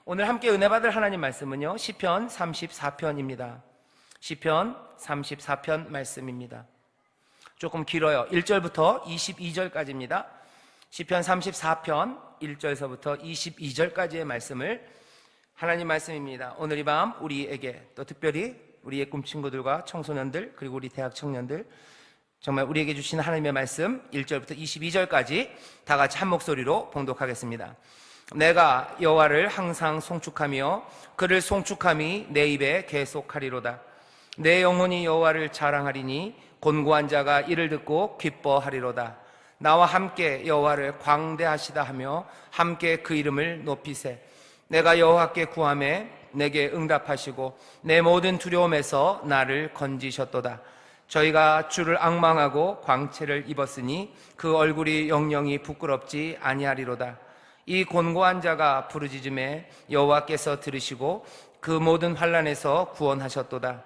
오늘 함께 은혜 받을 하나님 말씀은요, 시편 34편입니다. 시편 34편 말씀입니다. 조금 길어요. 1절부터 22절까지입니다. 시편 34편 1절서부터 22절까지의 말씀을 하나님 말씀입니다. 오늘 이 밤 우리에게, 또 특별히 우리의 꿈 친구들과 청소년들, 그리고 우리 대학 청년들, 정말 우리에게 주신 하나님의 말씀 1절부터 22절까지 다 같이 한 목소리로 봉독하겠습니다. 내가 여호와를 항상 송축하며 그를 송축함이 내 입에 계속하리로다. 내 영혼이 여호와를 자랑하리니 곤고한 자가 이를 듣고 기뻐하리로다. 나와 함께 여호와를 광대하시다 하며 함께 그 이름을 높이세. 내가 여호와께 구하매 내게 응답하시고 내 모든 두려움에서 나를 건지셨도다. 저희가 주를 앙망하고 광채를 입었으니 그 얼굴이 영영이 부끄럽지 아니하리로다. 이 곤고한 자가 부르짖음에 여호와께서 들으시고 그 모든 환난에서 구원하셨도다.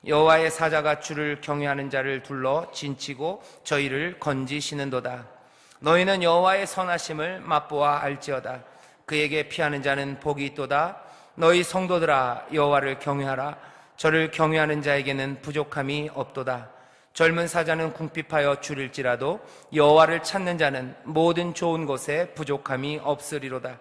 여호와의 사자가 주를 경외하는 자를 둘러 진치고 저희를 건지시는도다. 너희는 여호와의 선하심을 맛보아 알지어다. 그에게 피하는 자는 복이 있도다. 너희 성도들아 여호와를 경외하라. 저를 경외하는 자에게는 부족함이 없도다. 젊은 사자는 궁핍하여 줄일지라도 여호와를 찾는 자는 모든 좋은 곳에 부족함이 없으리로다.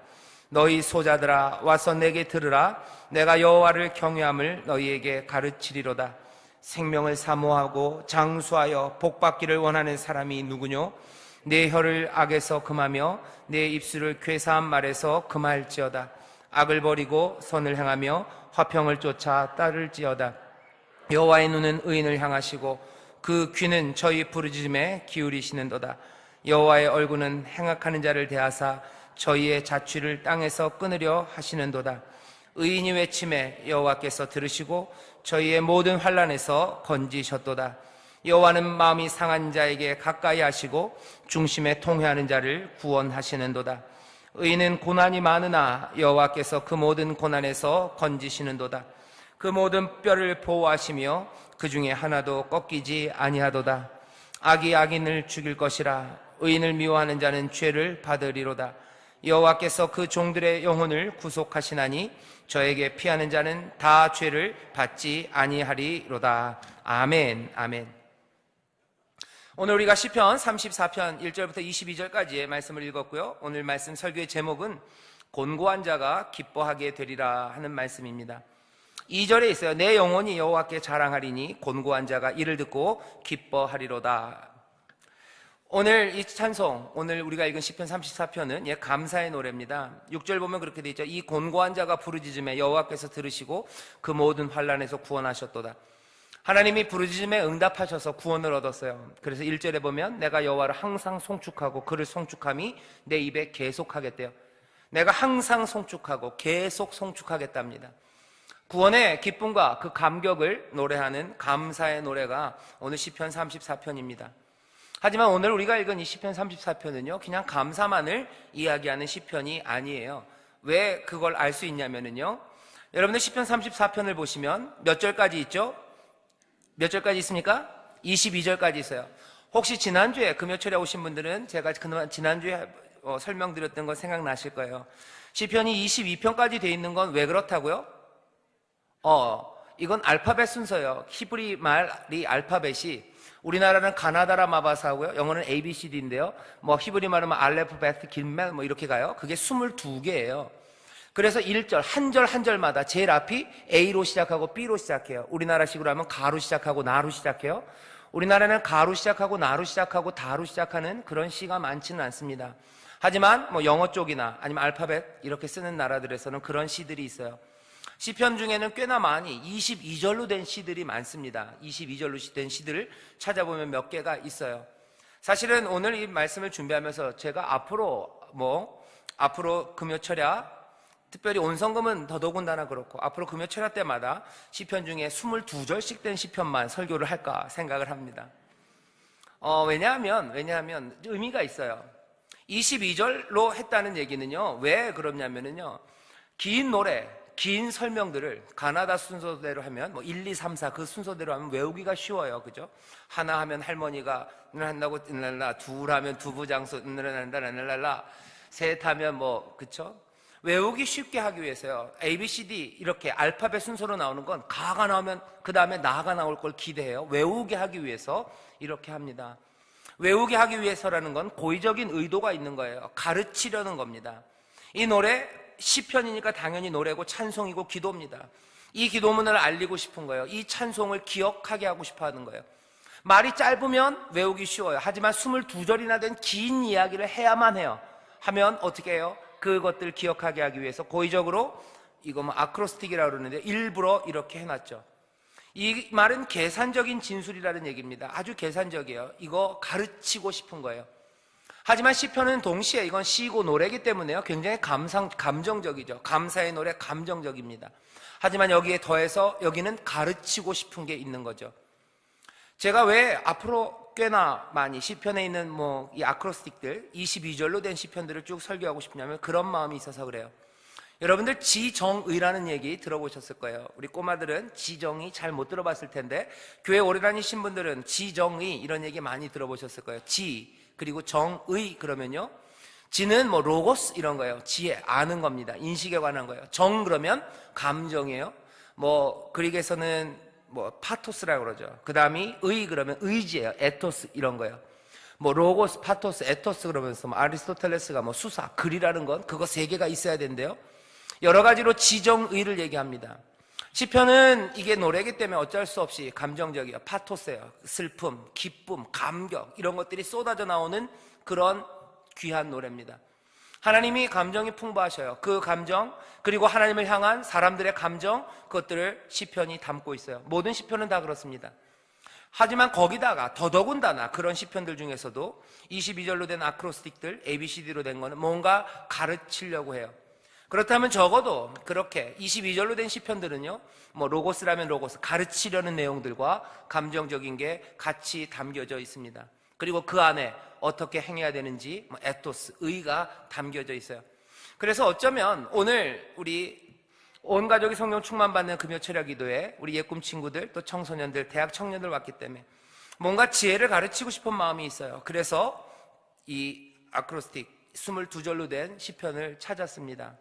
너희 소자들아 와서 내게 들으라. 내가 여호와를 경외함을 너희에게 가르치리로다. 생명을 사모하고 장수하여 복받기를 원하는 사람이 누구뇨? 내 혀를 악에서 금하며 내 입술을 괴사한 말에서 금할지어다. 악을 버리고 선을 행하며 화평을 쫓아 따를지어다. 여호와의 눈은 의인을 향하시고 그 귀는 저희 부르짖음에 기울이시는도다. 여호와의 얼굴은 행악하는 자를 대하사 저희의 자취를 땅에서 끊으려 하시는도다. 의인이 외침에 여호와께서 들으시고 저희의 모든 환난에서 건지셨도다. 여호와는 마음이 상한 자에게 가까이 하시고 중심에 통회하는 자를 구원하시는도다. 의인은 고난이 많으나 여호와께서 그 모든 고난에서 건지시는도다. 그 모든 뼈를 보호하시며 그 중에 하나도 꺾이지 아니하도다. 악이 악인을 죽일 것이라. 의인을 미워하는 자는 죄를 받으리로다. 여호와께서 그 종들의 영혼을 구속하시나니 저에게 피하는 자는 다 죄를 받지 아니하리로다. 아멘. 아멘. 오늘 우리가 시편 34편 1절부터 22절까지의 말씀을 읽었고요. 오늘 말씀 설교의 제목은 곤고한 자가 기뻐하게 되리라 하는 말씀입니다. 2절에 있어요. 내 영혼이 여호와께 자랑하리니 곤고한 자가 이를 듣고 기뻐하리로다. 오늘 이 찬송, 오늘 우리가 읽은 시편 34편은 감사의 노래입니다. 6절 보면 그렇게 되어 있죠. 이 곤고한 자가 부르짖음에 여호와께서 들으시고 그 모든 환난에서 구원하셨도다. 하나님이 부르짖음에 응답하셔서 구원을 얻었어요. 그래서 1절에 보면 내가 여호와를 항상 송축하고 그를 송축함이 내 입에 계속하겠대요. 내가 항상 송축하고 계속 송축하겠답니다. 구원의 기쁨과 그 감격을 노래하는 감사의 노래가 오늘 시편 34편입니다. 하지만 오늘 우리가 읽은 이 시편 34편은요, 그냥 감사만을 이야기하는 시편이 아니에요. 왜 그걸 알 수 있냐면요, 여러분들 시편 34편을 보시면 몇 절까지 있죠? 몇 절까지 있습니까? 22절까지 있어요. 혹시 지난주에 금요철에 오신 분들은 제가 지난주에 설명드렸던 거 생각나실 거예요. 시편이 22편까지 돼 있는 건 왜 그렇다고요? 이건 알파벳 순서예요. 히브리 말이 알파벳이, 우리나라는 가나다라 마바사고요. 영어는 ABCD인데요. 히브리 말하면 알레프, 베트, 길멜 이렇게 가요. 그게 22개예요. 그래서 1절, 한 절 한 절마다 제일 앞이 A로 시작하고 B로 시작해요. 우리나라식으로 하면 가로 시작하고 나로 시작해요. 우리나라는 가로 시작하고 나로 시작하고 다로 시작하는 그런 시가 많지는 않습니다. 하지만 영어 쪽이나 아니면 알파벳 이렇게 쓰는 나라들에서는 그런 시들이 있어요. 시편 중에는 꽤나 많이 22절로 된 시들이 많습니다. 22절로 된 시들을 찾아보면 몇 개가 있어요. 사실은 오늘 이 말씀을 준비하면서 제가 앞으로 금요철야, 특별히 온성금은 더더군다나 그렇고 앞으로 금요철야 때마다 시편 중에 22절씩 된 시편만 설교를 할까 생각을 합니다. 왜냐하면 의미가 있어요. 22절로 했다는 얘기는요, 왜 그러냐면요, 긴 노래, 긴 설명들을 가나다 순서대로 하면 1, 2, 3, 4 그 순서대로 하면 외우기가 쉬워요. 그죠? 하나 하면 할머니가 한다고 둘 하면 두부장수 셋 하면 그쵸? 외우기 쉽게 하기 위해서요. A, B, C, D 이렇게 알파벳 순서로 나오는 건 가가 나오면 그 다음에 나가 나올 걸 기대해요. 외우게 하기 위해서 이렇게 합니다. 외우게 하기 위해서라는 건 고의적인 의도가 있는 거예요. 가르치려는 겁니다. 이 노래 시편이니까 당연히 노래고 찬송이고 기도입니다. 이 기도문을 알리고 싶은 거예요. 이 찬송을 기억하게 하고 싶어 하는 거예요. 말이 짧으면 외우기 쉬워요. 하지만 22절이나 된 긴 이야기를 해야만 해요. 하면 어떻게 해요? 그것들 기억하게 하기 위해서 고의적으로 이거 뭐 아크로스틱이라고 그러는데 일부러 이렇게 해놨죠. 이 말은 계산적인 진술이라는 얘기입니다. 아주 계산적이에요. 이거 가르치고 싶은 거예요. 하지만 시편은 동시에 이건 시고 노래이기 때문에요. 굉장히 감정적이죠. 감사의 노래, 감정적입니다. 하지만 여기에 더해서 여기는 가르치고 싶은 게 있는 거죠. 제가 왜 앞으로 꽤나 많이 시편에 있는 이 아크로스틱들 22절로 된 시편들을 쭉 설교하고 싶냐면 그런 마음이 있어서 그래요. 여러분들 지정의라는 얘기 들어보셨을 거예요. 우리 꼬마들은 지정의 잘 못 들어봤을 텐데 교회 오래 다니신 분들은 지정의 이런 얘기 많이 들어보셨을 거예요. 지 그리고 정의 그러면요, 지는 로고스 이런 거예요. 지혜, 아는 겁니다. 인식에 관한 거예요. 정 그러면 감정이에요. 그릭에서는 파토스라고 그러죠. 그 다음이 의 그러면 의지예요. 에토스 이런 거예요. 로고스, 파토스, 에토스 그러면서 아리스토텔레스가 수사, 글이라는 건 그거 세 개가 있어야 된대요. 여러 가지로 지정의를 얘기합니다. 시편은 이게 노래이기 때문에 어쩔 수 없이 감정적이에요. 파토스예요. 슬픔, 기쁨, 감격 이런 것들이 쏟아져 나오는 그런 귀한 노래입니다. 하나님이 감정이 풍부하셔요. 그 감정 그리고 하나님을 향한 사람들의 감정 그것들을 시편이 담고 있어요. 모든 시편은 다 그렇습니다. 하지만 거기다가 더더군다나 그런 시편들 중에서도 22절로 된 아크로스틱들 ABCD로 된 거는 뭔가 가르치려고 해요. 그렇다면 적어도 그렇게 22절로 된 시편들은요, 로고스라면 로고스, 가르치려는 내용들과 감정적인 게 같이 담겨져 있습니다. 그리고 그 안에 어떻게 행해야 되는지 에토스, 의가 담겨져 있어요. 그래서 어쩌면 오늘 우리 온 가족이 성령 충만받는 금요철야 기도에 우리 예꿈 친구들 또 청소년들, 대학 청년들 왔기 때문에 뭔가 지혜를 가르치고 싶은 마음이 있어요. 그래서 이 아크로스틱 22절로 된 시편을 찾았습니다.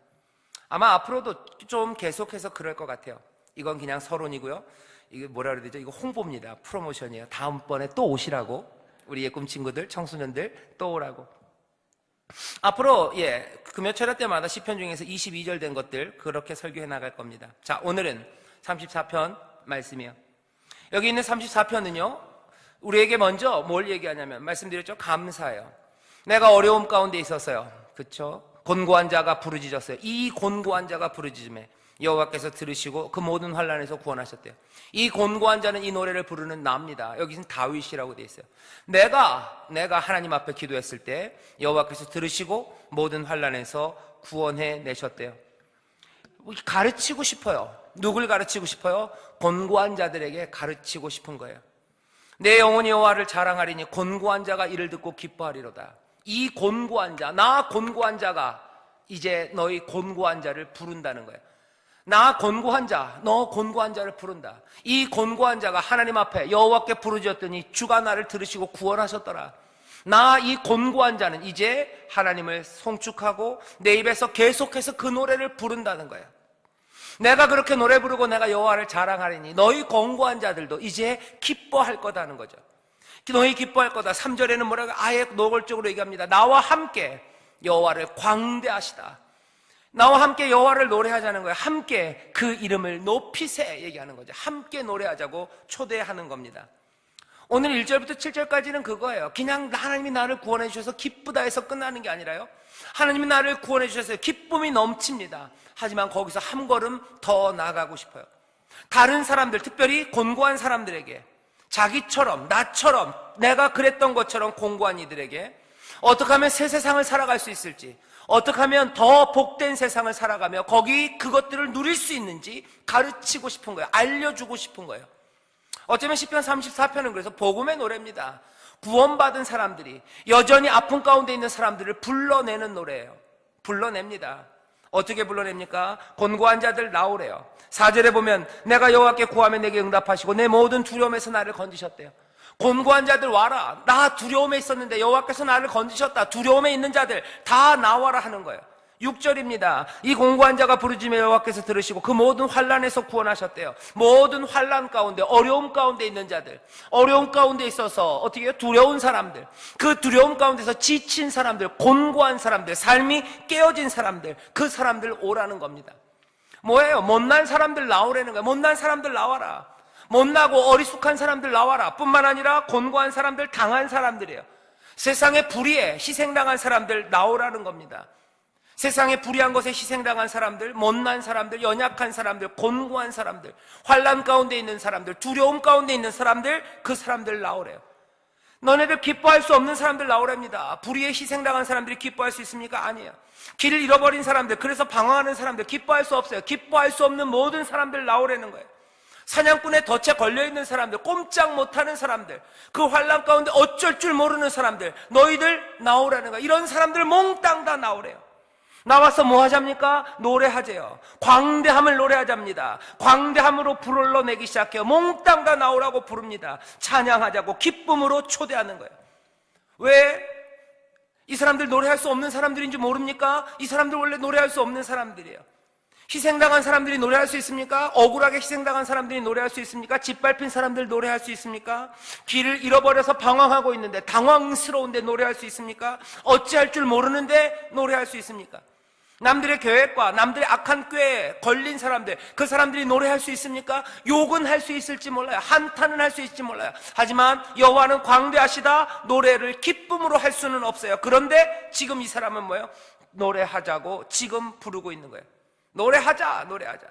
아마 앞으로도 좀 계속해서 그럴 것 같아요. 이건 그냥 서론이고요. 이게 뭐라 그래야 되죠? 이거 홍보입니다. 프로모션이에요. 다음번에 또 오시라고. 우리 예꿈 친구들, 청소년들 또 오라고. 앞으로 금요철야 때마다 시편 중에서 22절 된 것들 그렇게 설교해 나갈 겁니다. 자, 오늘은 34편 말씀이에요. 여기 있는 34편은요, 우리에게 먼저 뭘 얘기하냐면 말씀드렸죠? 감사예요. 내가 어려움 가운데 있었어요. 그렇죠? 곤고한 자가 부르짖었어요. 이 곤고한 자가 부르짖음에 여호와께서 들으시고 그 모든 환난에서 구원하셨대요. 이 곤고한 자는 이 노래를 부르는 나입니다. 여기는 다윗이라고 되어 있어요. 내가 하나님 앞에 기도했을 때 여호와께서 들으시고 모든 환난에서 구원해 내셨대요. 가르치고 싶어요. 누굴 가르치고 싶어요? 곤고한 자들에게 가르치고 싶은 거예요. 내 영혼이 여호와를 자랑하리니 곤고한 자가 이를 듣고 기뻐하리로다. 이 곤고한 자, 나 곤고한 자가 이제 너희 곤고한 자를 부른다는 거예요. 나 곤고한 자, 너 곤고한 자를 부른다. 이 곤고한 자가 하나님 앞에 여호와께 부르짖었더니 주가 나를 들으시고 구원하셨더라. 나 이 곤고한 자는 이제 하나님을 송축하고 내 입에서 계속해서 그 노래를 부른다는 거예요. 내가 그렇게 노래 부르고 내가 여호와를 자랑하리니 너희 곤고한 자들도 이제 기뻐할 거다는 거죠. 너희 기뻐할 거다. 3절에는 뭐라고 아예 노골적으로 얘기합니다. 나와 함께 여호와를 광대하시다. 나와 함께 여호와를 노래하자는 거예요. 함께 그 이름을 높이세 얘기하는 거죠. 함께 노래하자고 초대하는 겁니다. 오늘 1절부터 7절까지는 그거예요. 그냥 하나님이 나를 구원해 주셔서 기쁘다 해서 끝나는 게 아니라요, 하나님이 나를 구원해 주셔서 기쁨이 넘칩니다. 하지만 거기서 한 걸음 더 나아가고 싶어요. 다른 사람들, 특별히 곤고한 사람들에게, 자기처럼 나처럼 내가 그랬던 것처럼 곤고한 이들에게 어떻게 하면 새 세상을 살아갈 수 있을지, 어떻게 하면 더 복된 세상을 살아가며 거기 그것들을 누릴 수 있는지 가르치고 싶은 거예요. 알려주고 싶은 거예요. 어쩌면 시편 34편은 그래서 복음의 노래입니다. 구원받은 사람들이, 여전히 아픔 가운데 있는 사람들을 불러내는 노래예요. 불러냅니다. 어떻게 불러냅니까? 곤고한 자들 나오래요. 4절에 보면 내가 여호와께 구하면 내게 응답하시고 내 모든 두려움에서 나를 건지셨대요. 곤고한 자들 와라. 나 두려움에 있었는데 여호와께서 나를 건지셨다. 두려움에 있는 자들 다 나와라 하는 거예요. 6절입니다. 이 공고한 자가 부르짖으며 여호와께서 들으시고 그 모든 환난에서 구원하셨대요. 모든 환난 가운데, 어려움 가운데 있는 자들, 어려움 가운데 있어서 어떻게 해요? 두려운 사람들, 그 두려움 가운데서 지친 사람들, 곤고한 사람들, 삶이 깨어진 사람들, 그 사람들 오라는 겁니다. 뭐예요? 못난 사람들 나오라는 거예요. 못난 사람들 나와라. 못나고 어리숙한 사람들 나와라. 뿐만 아니라 곤고한 사람들, 당한 사람들이에요. 세상에 불의에 희생당한 사람들 나오라는 겁니다. 세상에 불의한 것에 희생당한 사람들, 못난 사람들, 연약한 사람들, 곤고한 사람들, 환난 가운데 있는 사람들, 두려움 가운데 있는 사람들, 그 사람들 나오래요. 너네들 기뻐할 수 없는 사람들 나오랍니다. 불의에 희생당한 사람들이 기뻐할 수 있습니까? 아니에요. 길을 잃어버린 사람들, 그래서 방황하는 사람들 기뻐할 수 없어요. 기뻐할 수 없는 모든 사람들 나오라는 거예요. 사냥꾼의 덫에 걸려있는 사람들, 꼼짝 못하는 사람들, 그 환난 가운데 어쩔 줄 모르는 사람들, 너희들 나오라는 거예요. 이런 사람들 몽땅 다 나오래요. 나와서 뭐 하잡니까? 노래하재요. 광대함을 노래하잡니다. 광대함으로 불러내기 시작해요. 몽땅 다 나오라고 부릅니다. 찬양하자고 기쁨으로 초대하는 거예요. 왜? 이 사람들 노래할 수 없는 사람들인지 모릅니까? 이 사람들 원래 노래할 수 없는 사람들이에요. 희생당한 사람들이 노래할 수 있습니까? 억울하게 희생당한 사람들이 노래할 수 있습니까? 짓밟힌 사람들 노래할 수 있습니까? 길을 잃어버려서 방황하고 있는데, 당황스러운데 노래할 수 있습니까? 어찌할 줄 모르는데 노래할 수 있습니까? 남들의 계획과 남들의 악한 꾀에 걸린 사람들, 그 사람들이 노래할 수 있습니까? 욕은 할 수 있을지 몰라요. 한탄은 할 수 있을지 몰라요. 하지만 여호와는 광대하시다. 노래를 기쁨으로 할 수는 없어요. 그런데 지금 이 사람은 뭐예요? 노래하자고 지금 부르고 있는 거예요. 노래하자, 노래하자.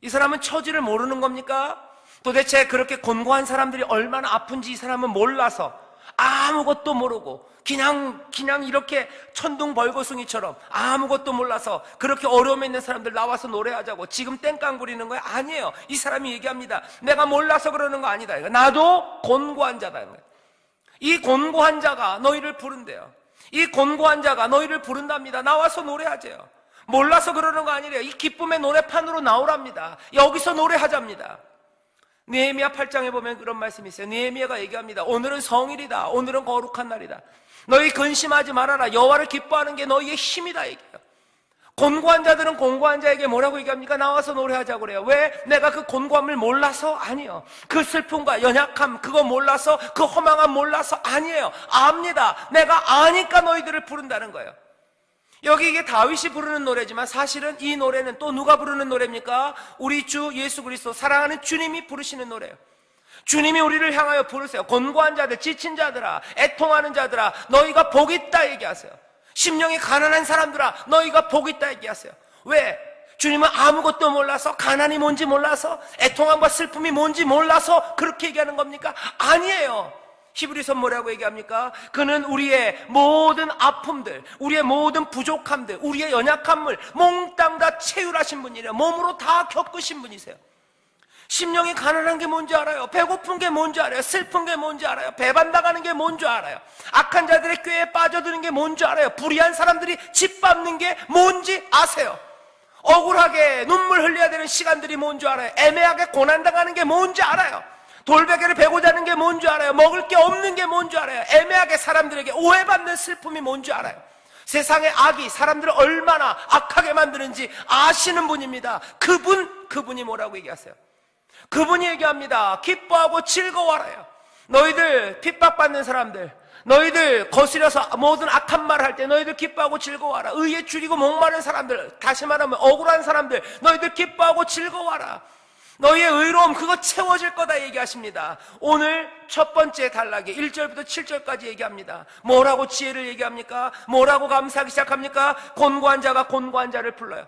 이 사람은 처지를 모르는 겁니까? 도대체 그렇게 곤고한 사람들이 얼마나 아픈지 이 사람은 몰라서, 아무것도 모르고 그냥 이렇게 천둥벌거숭이처럼 아무것도 몰라서 그렇게 어려움에 있는 사람들 나와서 노래하자고 지금 땡깡 부리는 거야? 아니에요. 이 사람이 얘기합니다. 내가 몰라서 그러는 거 아니다. 나도 곤고한 자다. 이 곤고한 자가 너희를 부른대요. 이 곤고한 자가 너희를 부른답니다. 나와서 노래하재요. 몰라서 그러는 거 아니래요. 이 기쁨의 노래판으로 나오랍니다. 여기서 노래하자입니다. 느헤미야 8장에 보면 그런 말씀이 있어요. 느헤미야가 얘기합니다. 오늘은 성일이다. 오늘은 거룩한 날이다. 너희 근심하지 말아라. 여호와를 기뻐하는 게 너희의 힘이다 얘기해요. 곤고한 자들은 곤고한 자에게 뭐라고 얘기합니까? 나와서 노래하자고 그래요. 왜? 내가 그 곤고함을 몰라서? 아니에요. 그 슬픔과 연약함 그거 몰라서, 그 허망함 몰라서? 아니에요. 압니다. 내가 아니까 너희들을 부른다는 거예요. 여기 이게 다윗이 부르는 노래지만 사실은 이 노래는 또 누가 부르는 노래입니까? 우리 주 예수 그리스도 사랑하는 주님이 부르시는 노래예요. 주님이 우리를 향하여 부르세요. 곤고한 자들, 지친 자들아, 애통하는 자들아, 너희가 복 있다 얘기하세요. 심령이 가난한 사람들아, 너희가 복 있다 얘기하세요. 왜? 주님은 아무것도 몰라서, 가난이 뭔지 몰라서, 애통함과 슬픔이 뭔지 몰라서 그렇게 얘기하는 겁니까? 아니에요. 히브리서 뭐라고 얘기합니까? 그는 우리의 모든 아픔들, 우리의 모든 부족함들, 우리의 연약함을 몽땅 다 채울하신 분이래요. 몸으로 다 겪으신 분이세요. 심령이 가난한 게 뭔지 알아요. 배고픈 게 뭔지 알아요. 슬픈 게 뭔지 알아요. 배반당하는 게 뭔지 알아요. 악한 자들의 꾀에 빠져드는 게 뭔지 알아요. 불의한 사람들이 짓밟는 게 뭔지 아세요. 억울하게 눈물 흘려야 되는 시간들이 뭔지 알아요. 애매하게 고난당하는 게 뭔지 알아요. 돌베개를 베고 자는 게 뭔지 알아요. 먹을 게 없는 게 뭔지 알아요. 애매하게 사람들에게 오해받는 슬픔이 뭔지 알아요. 세상의 악이 사람들을 얼마나 악하게 만드는지 아시는 분입니다. 그분이 뭐라고 얘기하세요? 그분이 얘기합니다. 기뻐하고 즐거워하라요. 너희들 핍박받는 사람들, 너희들 거스려서 모든 악한 말을 할 때 너희들 기뻐하고 즐거워하라. 의에 줄이고 목마른 사람들, 다시 말하면 억울한 사람들, 너희들 기뻐하고 즐거워하라. 너희의 의로움 그거 채워질 거다 얘기하십니다. 오늘 첫 번째 단락에 1절부터 7절까지 얘기합니다. 뭐라고 지혜를 얘기합니까? 뭐라고 감사하기 시작합니까? 곤고한 자가 곤고한 자를 불러요.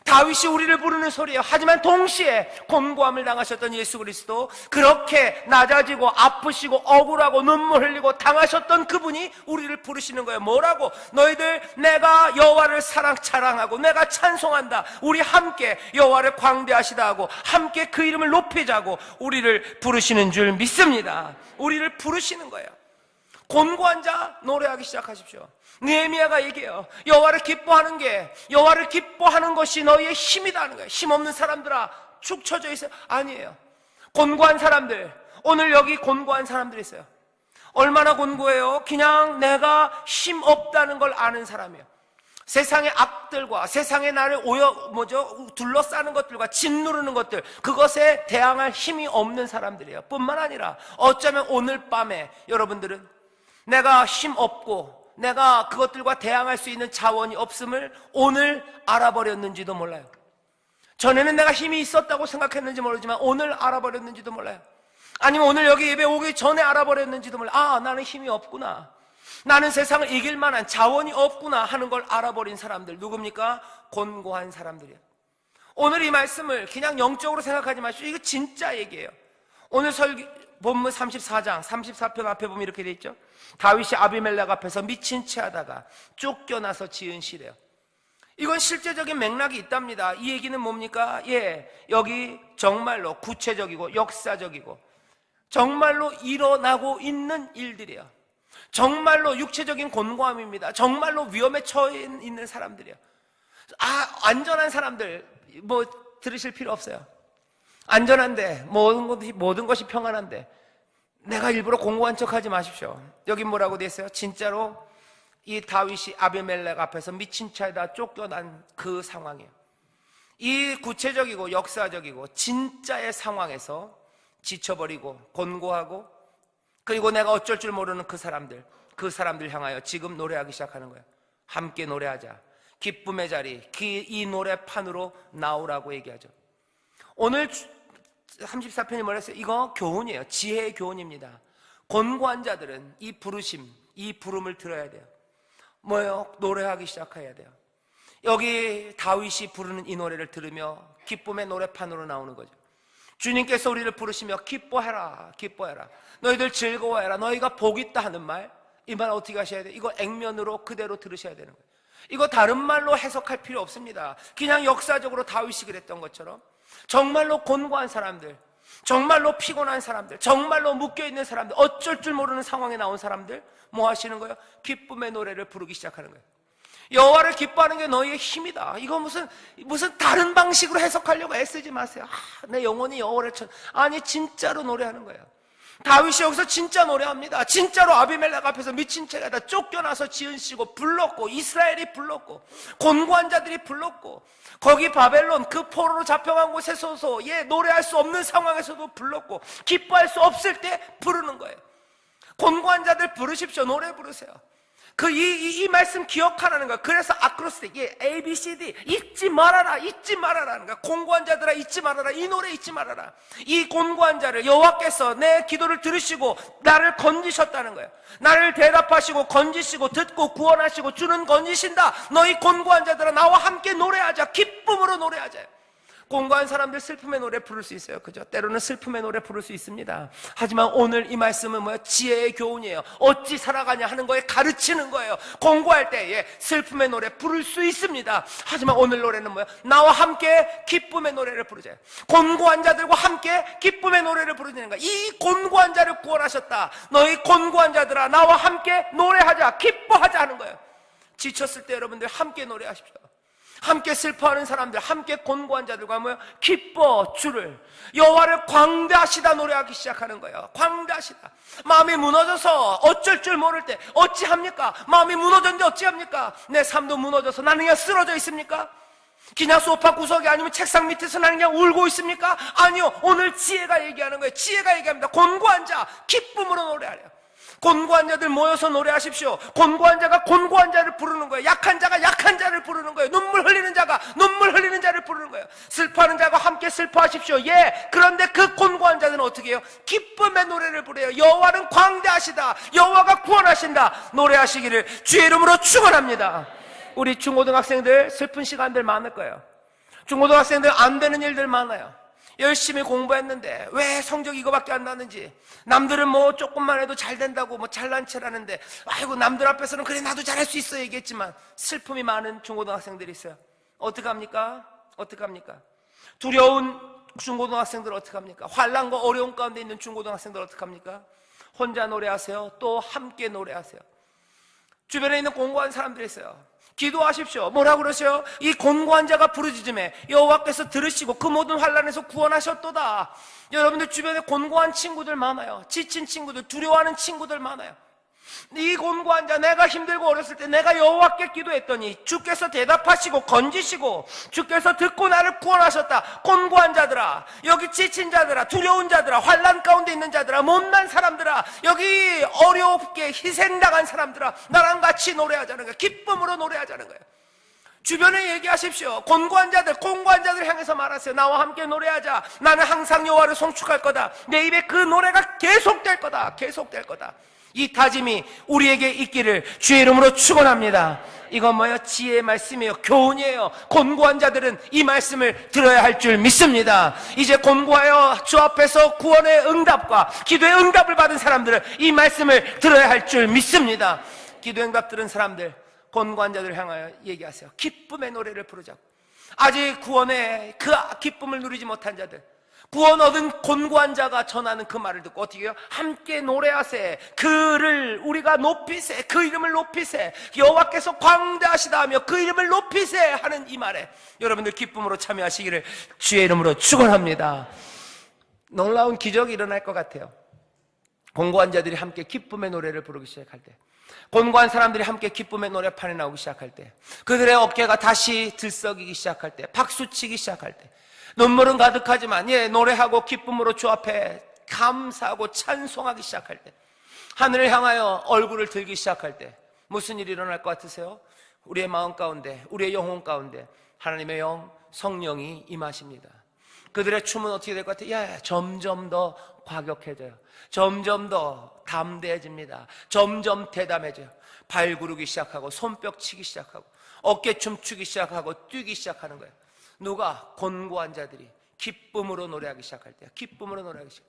다윗이 우리를 부르는 소리예요. 하지만 동시에 곤고함을 당하셨던 예수 그리스도, 그렇게 낮아지고 아프시고 억울하고 눈물 흘리고 당하셨던 그분이 우리를 부르시는 거예요. 뭐라고? 너희들 내가 여호와를 자랑하고 내가 찬송한다. 우리 함께 여호와를 광대하시다 하고 함께 그 이름을 높이자고 우리를 부르시는 줄 믿습니다. 우리를 부르시는 거예요. 곤고한 자 노래하기 시작하십시오. 느헤미야가 얘기해요. 여호와를 기뻐하는 것이 너희의 힘이다 하는 거예요. 힘없는 사람들아 축 처져 있어요. 아니에요. 곤고한 사람들, 오늘 여기 곤고한 사람들이 있어요. 얼마나 곤고해요? 그냥 내가 힘 없다는 걸 아는 사람이에요. 세상의 악들과 세상의 나를 둘러싸는 것들과 짓누르는 것들, 그것에 대항할 힘이 없는 사람들이에요. 뿐만 아니라 어쩌면 오늘 밤에 여러분들은 내가 힘 없고 내가 그것들과 대항할 수 있는 자원이 없음을 오늘 알아버렸는지도 몰라요. 전에는 내가 힘이 있었다고 생각했는지 모르지만 오늘 알아버렸는지도 몰라요. 아니면 오늘 여기 예배 오기 전에 알아버렸는지도 몰라요. 아, 나는 힘이 없구나, 나는 세상을 이길 만한 자원이 없구나 하는 걸 알아버린 사람들, 누굽니까? 곤고한 사람들이에요. 오늘 이 말씀을 그냥 영적으로 생각하지 마시고 이거 진짜 얘기예요. 오늘 본문 34장 34편 앞에 보면 이렇게 돼 있죠. 다윗이 아비멜렉 앞에서 미친 채 하다가 쫓겨나서 지은 시래요. 이건 실제적인 맥락이 있답니다. 이 얘기는 뭡니까? 여기 정말로 구체적이고 역사적이고 정말로 일어나고 있는 일들이에요. 정말로 육체적인 곤고함입니다. 정말로 위험에 처해 있는 사람들이에요. 안전한 사람들 들으실 필요 없어요. 안전한데 모든 것이 평안한데 내가 일부러 공고한 척하지 마십시오. 여기 뭐라고 돼 있어요? 진짜로 이 다윗이 아비멜렉 앞에서 미친 차에다 쫓겨난 그 상황이에요. 이 구체적이고 역사적이고 진짜의 상황에서 지쳐버리고 곤고하고, 그리고 내가 어쩔 줄 모르는 그 사람들 향하여 지금 노래하기 시작하는 거예요. 함께 노래하자. 기쁨의 자리, 이 노래판으로 나오라고 얘기하죠. 오늘 34편이 뭐라 했어요? 이거 교훈이에요. 지혜의 교훈입니다. 곤고한 자들은 이 부르심, 이 부름을 들어야 돼요. 뭐예요? 노래하기 시작해야 돼요. 여기 다윗이 부르는 이 노래를 들으며 기쁨의 노래판으로 나오는 거죠. 주님께서 우리를 부르시며 기뻐해라, 기뻐해라, 너희들 즐거워해라, 너희가 복 있다 하는 말, 이 말 어떻게 하셔야 돼요? 이거 액면으로 그대로 들으셔야 되는 거예요. 이거 다른 말로 해석할 필요 없습니다. 그냥 역사적으로 다윗이 그랬던 것처럼 정말로 곤고한 사람들, 정말로 피곤한 사람들, 정말로 묶여있는 사람들, 어쩔 줄 모르는 상황에 나온 사람들 뭐 하시는 거예요? 기쁨의 노래를 부르기 시작하는 거예요. 여호와를 기뻐하는 게 너희의 힘이다. 이거 무슨 다른 방식으로 해석하려고 애쓰지 마세요. 내 영혼이 여호와를 아니, 진짜로 노래하는 거예요. 다윗이 여기서 진짜 노래합니다. 진짜로 아비멜렉 앞에서 미친 채가 다 쫓겨나서 지은시고 불렀고, 이스라엘이 불렀고, 곤고한 자들이 불렀고, 거기 바벨론 그 포로로 잡혀간 곳에서도 노래할 수 없는 상황에서도 불렀고, 기뻐할 수 없을 때 부르는 거예요. 곤고한 자들 부르십시오. 노래 부르세요. 이 말씀 기억하라는 거야. 그래서 아크로스틱, A, B, C, D, 잊지 말아라, 잊지 말아라는 거야. 곤고한 자들아, 잊지 말아라. 이 노래 잊지 말아라. 이 곤고한 자를 여호와께서 내 기도를 들으시고 나를 건지셨다는 거야. 나를 대답하시고 건지시고 듣고 구원하시고 주는 건지신다. 너희 곤고한 자들아, 나와 함께 노래하자. 기쁨으로 노래하자. 곤고한 사람들 슬픔의 노래 부를 수 있어요. 그죠? 때로는 슬픔의 노래 부를 수 있습니다. 하지만 오늘 이 말씀은 뭐예요? 지혜의 교훈이에요. 어찌 살아가냐 하는 거에 가르치는 거예요. 곤고할 때에 슬픔의 노래 부를 수 있습니다. 하지만 오늘 노래는 뭐예요? 나와 함께 기쁨의 노래를 부르자. 곤고한 자들과 함께 기쁨의 노래를 부르는 거야. 이 곤고한 자를 구원하셨다. 너희 곤고한 자들아, 나와 함께 노래하자, 기뻐하자 하는 거예요. 지쳤을 때 여러분들 함께 노래하십시오. 함께 슬퍼하는 사람들, 함께 곤고한 자들과 뭐예요? 기뻐 주를, 여호와를 광대하시다 노래하기 시작하는 거예요. 광대하시다. 마음이 무너져서 어쩔 줄 모를 때 어찌합니까? 마음이 무너졌는데 어찌합니까? 내 삶도 무너져서 나는 그냥 쓰러져 있습니까? 그냥 소파 구석에 아니면 책상 밑에서 나는 그냥 울고 있습니까? 아니요, 오늘 지혜가 얘기하는 거예요. 지혜가 얘기합니다. 곤고한 자, 기쁨으로 노래하래요. 곤고한 자들 모여서 노래하십시오. 곤고한 자가 곤고한 자를 부르는 거예요. 약한 자가 약한 자를 부르는 거예요. 눈물 흘리는 자가 눈물 흘리는 자를 부르는 거예요. 슬퍼하는 자가 함께 슬퍼하십시오. 그런데 그 곤고한 자들은 어떻게 해요? 기쁨의 노래를 부르요. 여호와는 광대하시다. 여호와가 구원하신다. 노래하시기를 주의 이름으로 축원합니다. 우리 중고등학생들 슬픈 시간들 많을 거예요. 중고등학생들 안 되는 일들 많아요. 열심히 공부했는데 왜 성적 이거밖에 안 나는지, 남들은 뭐 조금만 해도 잘 된다고 뭐 잘난 체라는데, 아이고 남들 앞에서는 그래 나도 잘할 수 있어 얘기했지만 슬픔이 많은 중고등학생들이 있어요. 어떡합니까? 어떡합니까? 두려운 중고등학생들 어떡합니까? 환난과 어려움 가운데 있는 중고등학생들 어떡합니까? 혼자 노래하세요? 또 함께 노래하세요? 주변에 있는 공고한 사람들이 있어요. 기도하십시오. 뭐라고 그러세요? 이 곤고한 자가 부르짖음에 여호와께서 들으시고 그 모든 환난에서 구원하셨도다. 여러분들 주변에 곤고한 친구들 많아요. 지친 친구들, 두려워하는 친구들 많아요. 이 곤고한 자, 내가 힘들고 어렸을 때 내가 여호와께 기도했더니 주께서 대답하시고 건지시고 주께서 듣고 나를 구원하셨다. 곤고한 자들아, 여기 지친 자들아, 두려운 자들아, 환난 가운데 있는 자들아, 못난 사람들아, 여기 어렵게 희생당한 사람들아, 나랑 같이 노래하자는 거예요. 기쁨으로 노래하자는 거예요. 주변에 얘기하십시오. 곤고한 자들 향해서 말하세요. 나와 함께 노래하자. 나는 항상 여호와를 송축할 거다. 내 입에 그 노래가 계속될 거다. 계속될 거다. 이 다짐이 우리에게 있기를 주의 이름으로 축원합니다. 이건 뭐예요? 지혜의 말씀이에요. 교훈이에요. 곤고한 자들은 이 말씀을 들어야 할 줄 믿습니다. 이제 곤고하여 주 앞에서 구원의 응답과 기도의 응답을 받은 사람들은 이 말씀을 들어야 할 줄 믿습니다. 기도의 응답 들은 사람들, 곤고한 자들을 향하여 얘기하세요. 기쁨의 노래를 부르자고. 아직 구원의 그 기쁨을 누리지 못한 자들, 구원 얻은 곤고한 자가 전하는 그 말을 듣고 어떻게 해요? 함께 노래하세. 그를 우리가 높이세. 그 이름을 높이세. 여호와께서 광대하시다 하며 그 이름을 높이세 하는 이 말에 여러분들 기쁨으로 참여하시기를 주의 이름으로 축원합니다. 놀라운 기적이 일어날 것 같아요. 곤고한 자들이 함께 기쁨의 노래를 부르기 시작할 때, 곤고한 사람들이 함께 기쁨의 노래판에 나오기 시작할 때, 그들의 어깨가 다시 들썩이기 시작할 때, 박수치기 시작할 때, 눈물은 가득하지만 노래하고 기쁨으로 주 앞에 감사하고 찬송하기 시작할 때, 하늘을 향하여 얼굴을 들기 시작할 때 무슨 일이 일어날 것 같으세요? 우리의 마음 가운데, 우리의 영혼 가운데 하나님의 영, 성령이 임하십니다. 그들의 춤은 어떻게 될 것 같아요? 점점 더 과격해져요. 점점 더 담대해집니다. 점점 대담해져요. 발 구르기 시작하고 손뼉 치기 시작하고 어깨춤 추기 시작하고 뛰기 시작하는 거예요. 누가? 곤고한 자들이 기쁨으로 노래하기 시작할 때야. 기쁨으로 노래하기 시작.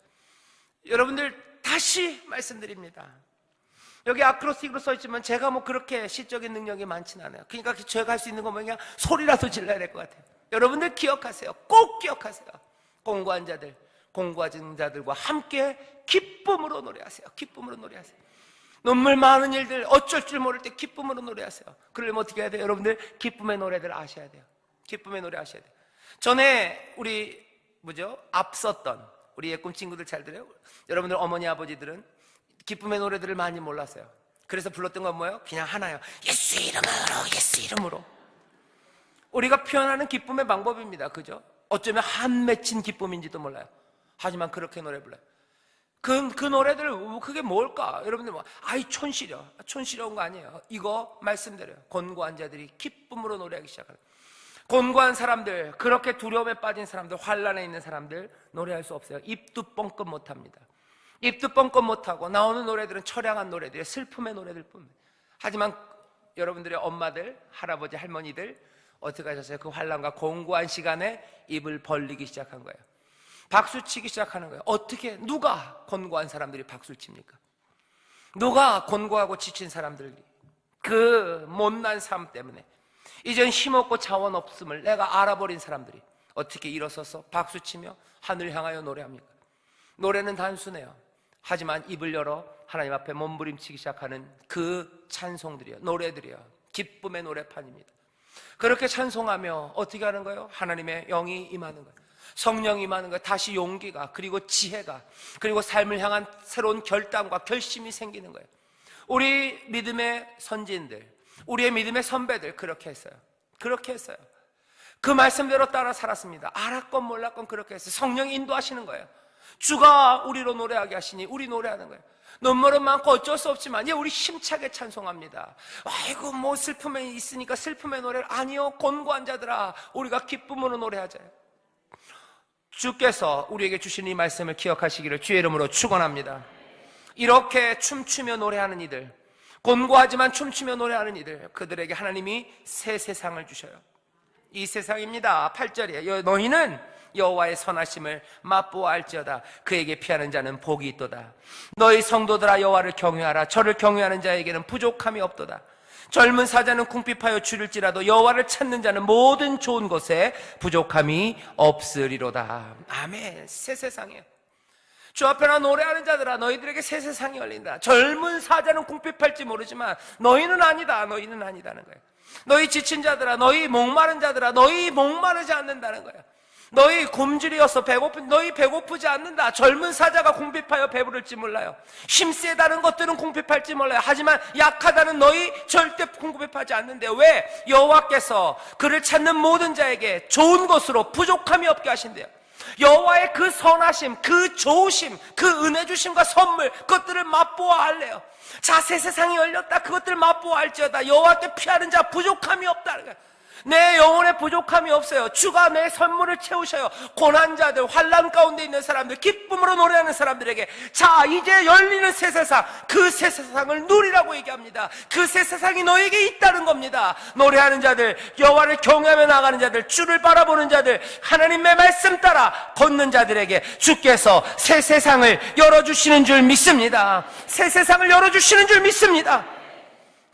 여러분들 다시 말씀드립니다. 여기 아크로스틱으로 써있지만 제가 뭐 그렇게 시적인 능력이 많지는 않아요. 그러니까 제가 할 수 있는 건 뭐냐? 소리라도 질러야 될 것 같아요. 여러분들 기억하세요. 꼭 기억하세요. 곤고한 자들, 곤고한 자들과 함께 기쁨으로 노래하세요. 기쁨으로 노래하세요. 눈물 많은 일들 어쩔 줄 모를 때 기쁨으로 노래하세요. 그러려면 어떻게 해야 돼요? 여러분들 기쁨의 노래들 아셔야 돼요. 기쁨의 노래 아셔야 돼요. 전에 우리 앞섰던 우리의 꿈 친구들 잘 들어요? 여러분들 어머니 아버지들은 기쁨의 노래들을 많이 몰랐어요. 그래서 불렀던 건 뭐예요? 그냥 하나요. 예수 이름으로, 예수 이름으로. 우리가 표현하는 기쁨의 방법입니다. 그죠? 어쩌면 한 맺힌 기쁨인지도 몰라요. 하지만 그렇게 노래 불러요. 그 노래들 그게 뭘까? 여러분들 촌시려운 거 아니에요. 이거 말씀드려요. 곤고한 자들이 기쁨으로 노래하기 시작하는. 곤고한 사람들, 그렇게 두려움에 빠진 사람들, 환난에 있는 사람들 노래할 수 없어요. 입도 뻥끗 못합니다. 입도 뻥끗 못하고 나오는 노래들은 처량한 노래들, 슬픔의 노래들 뿐입니다. 하지만 여러분들의 엄마들, 할아버지, 할머니들 어떻게 하셨어요? 그 환난과 곤고한 시간에 입을 벌리기 시작한 거예요. 박수치기 시작하는 거예요. 어떻게? 누가 곤고한 사람들이 박수를 칩니까? 누가 곤고하고 지친 사람들이 그 못난 삶 때문에 이젠 힘없고 자원 없음을 내가 알아버린 사람들이 어떻게 일어서서 박수치며 하늘 향하여 노래합니까? 노래는 단순해요. 하지만 입을 열어 하나님 앞에 몸부림치기 시작하는 그 찬송들이요, 노래들이요, 기쁨의 노래판입니다. 그렇게 찬송하며 어떻게 하는 거예요? 하나님의 영이 임하는 거예요. 성령이 임하는 거예요. 다시 용기가, 그리고 지혜가, 그리고 삶을 향한 새로운 결단과 결심이 생기는 거예요. 우리 믿음의 선지인들, 우리의 믿음의 선배들 그렇게 했어요. 그렇게 했어요. 그 말씀대로 따라 살았습니다. 알았건 몰랐건 그렇게 했어요. 성령이 인도하시는 거예요. 주가 우리로 노래하게 하시니 우리 노래하는 거예요. 눈물은 많고 어쩔 수 없지만 우리 힘차게 찬송합니다. 아이고 뭐 슬픔이 있으니까 슬픔의 노래를. 아니요, 곤고한 자들아, 우리가 기쁨으로 노래하자요. 주께서 우리에게 주신 이 말씀을 기억하시기를 주의 이름으로 축원합니다. 이렇게 춤추며 노래하는 이들, 곤고하지만 춤추며 노래하는 이들, 그들에게 하나님이 새 세상을 주셔요. 이 세상입니다. 8절이에요. 너희는 여호와의 선하심을 맛보아 알지어다. 그에게 피하는 자는 복이 있도다. 너희 성도들아, 여호와를 경외하라. 저를 경외하는 자에게는 부족함이 없도다. 젊은 사자는 궁핍하여 줄일지라도 여호와를 찾는 자는 모든 좋은 것에 부족함이 없으리로다. 아멘. 새 세상이에요. 주 앞에 나 노래하는 자들아, 너희들에게 새 세상이 열린다. 젊은 사자는 궁핍할지 모르지만 너희는 아니다. 너희는 아니다는 거예요. 너희 지친 자들아, 너희 목마른 자들아, 너희 목마르지 않는다는 거예요. 너희 굶주리어서 배고픈 너희 배고프지 않는다. 젊은 사자가 궁핍하여 배부를지 몰라요. 힘세다는 것들은 궁핍할지 몰라요. 하지만 약하다는 너희 절대 궁핍하지 않는데 왜? 여호와께서 그를 찾는 모든 자에게 좋은 것으로 부족함이 없게 하신대요. 여호와의 그 선하심, 그 좋으심, 그 은혜 주심과 선물, 그것들을 맛보아 할래요. 자, 새 세상이 열렸다. 그것들을 맛보아 할지어다. 여호와께 피하는 자 부족함이 없다. 내 영혼에 부족함이 없어요. 주가 내 선물을 채우셔요. 고난자들, 환난 가운데 있는 사람들, 기쁨으로 노래하는 사람들에게 자, 이제 열리는 새 세상, 그 새 세상을 누리라고 얘기합니다. 그 새 세상이 너에게 있다는 겁니다. 노래하는 자들, 여호와를 경외하며 나가는 자들, 주를 바라보는 자들, 하나님의 말씀 따라 걷는 자들에게 주께서 새 세상을 열어주시는 줄 믿습니다. 새 세상을 열어주시는 줄 믿습니다.